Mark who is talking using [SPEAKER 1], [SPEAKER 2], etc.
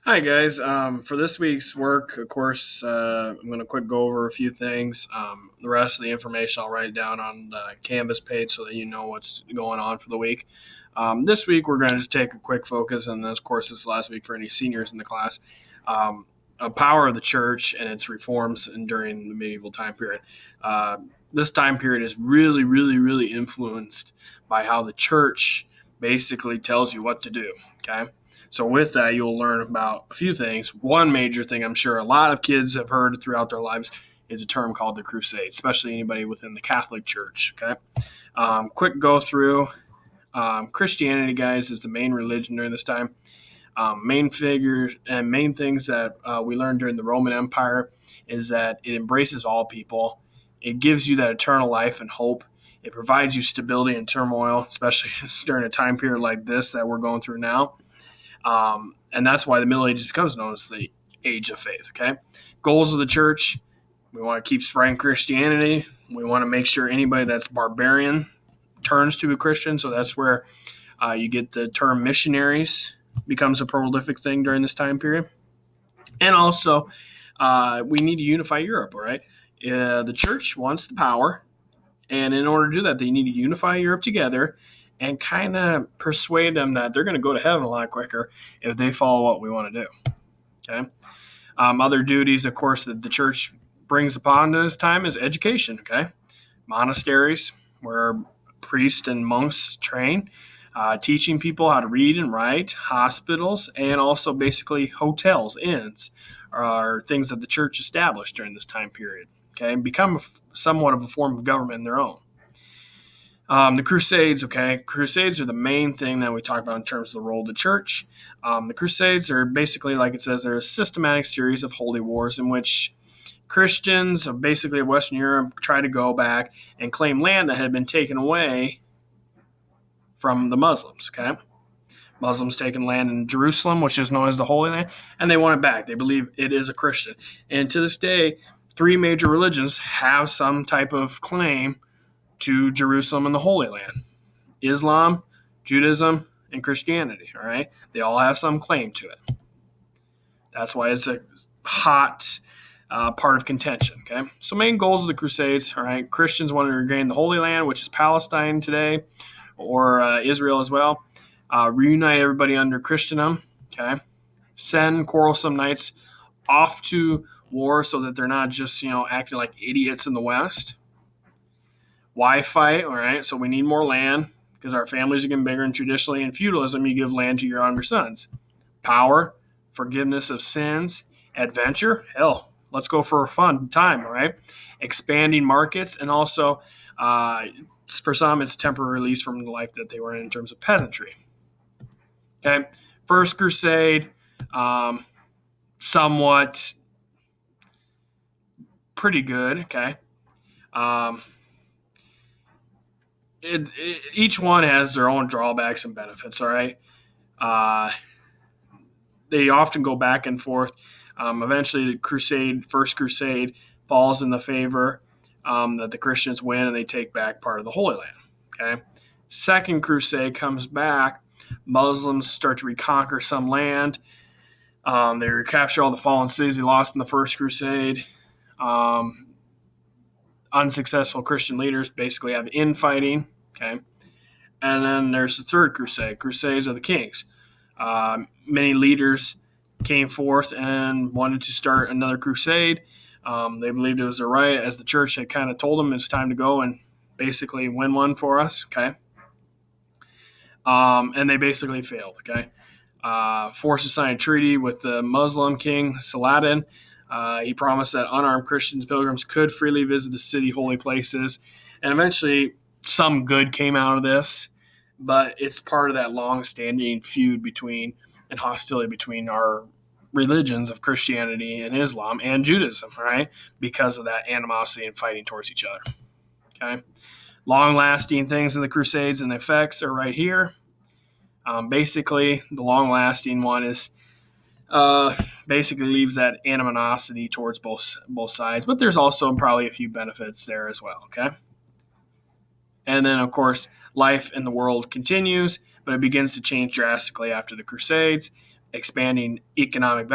[SPEAKER 1] Hi guys. For this week's work, of course, I'm going to quick go over a few things. The rest of the information I'll write down on the Canvas page so that you know what's going on for the week. This week we're going to just take a quick focus, and this course is last week for any seniors in the class. A power of the church and its reforms and during the medieval time period. This time period is really, really, really influenced by how the church basically tells you what to do. Okay. So with that, you'll learn about a few things. One major thing I'm sure a lot of kids have heard throughout their lives is a term called the Crusades, especially anybody within the Catholic Church. Okay, quick go through. Christianity, guys, is the main religion during this time. Main figures and main things that we learned during the Roman Empire is that it embraces all people. It gives you that eternal life and hope. It provides you stability in turmoil, especially during a time period like this that we're going through now. And that's why the Middle Ages becomes known as the Age of Faith. Okay, goals of the church: we want to keep spreading Christianity. We want to make sure anybody that's barbarian turns to a Christian. So that's where you get the term missionaries becomes a prolific thing during this time period. And also, we need to unify Europe. All right, the church wants the power, and in order to do that, they need to unify Europe together and kind of persuade them that they're going to go to heaven a lot quicker if they follow what we want to do. Okay. Other duties, of course, that the church brings upon this time is education. Okay. Monasteries where priests and monks train, teaching people how to read and write, hospitals, and also basically hotels, inns, are things that the church established during this time period. Okay. And become somewhat of a form of government in their own. The Crusades, okay? Crusades are the main thing that we talk about in terms of the role of the church. The Crusades are basically, like it says, they're a systematic series of holy wars in which Christians of basically Western Europe try to go back and claim land that had been taken away from the Muslims, okay? Muslims taken land in Jerusalem, which is known as the Holy Land, and they want it back. They believe it is a Christian. And to this day, three major religions have some type of claim to Jerusalem and the Holy Land: Islam, Judaism, and Christianity. All right, they all have some claim to it. That's why it's a hot part of contention. Okay, so main goals of the Crusades. All right, Christians wanted to regain the Holy Land, which is Palestine today, or Israel as well. Reunite everybody under Christendom. Okay, send quarrelsome knights off to war so that they're not just acting like idiots in the West. Why fight? All right, so we need more land because our families are getting bigger, and traditionally in feudalism, you give land to your younger sons. Power, forgiveness of sins, adventure. Hell, let's go for a fun time, all right? Expanding markets, and also for some, it's temporary release from the life that they were in terms of peasantry. Okay, First Crusade, somewhat pretty good. Okay. Each one has their own drawbacks and benefits. All right, they often go back and forth. Eventually, the First Crusade, falls in the favor that the Christians win and they take back part of the Holy Land. Okay, Second Crusade comes back. Muslims start to reconquer some land. They recapture all the fallen cities they lost in the First Crusade. Unsuccessful Christian leaders basically have infighting. Okay, and then there's the Third Crusade, Crusades of the Kings. Many leaders came forth and wanted to start another crusade. They believed it was their right, as the church had kind of told them it's time to go and basically win one for us. Okay, and they basically failed. Okay, forced to sign a treaty with the Muslim king Saladin. He promised that unarmed Christians, pilgrims could freely visit the city holy places, and eventually some good came out of this, but it's part of that long-standing feud between and hostility between our religions of Christianity and Islam and Judaism, right? Because of that animosity and fighting towards each other. Okay, long-lasting things in the Crusades and the effects are right here. Basically, the long-lasting one is basically leaves that animosity towards both sides, but there's also probably a few benefits there as well. Okay. And then, of course, life in the world continues, but it begins to change drastically after the Crusades. expanding economic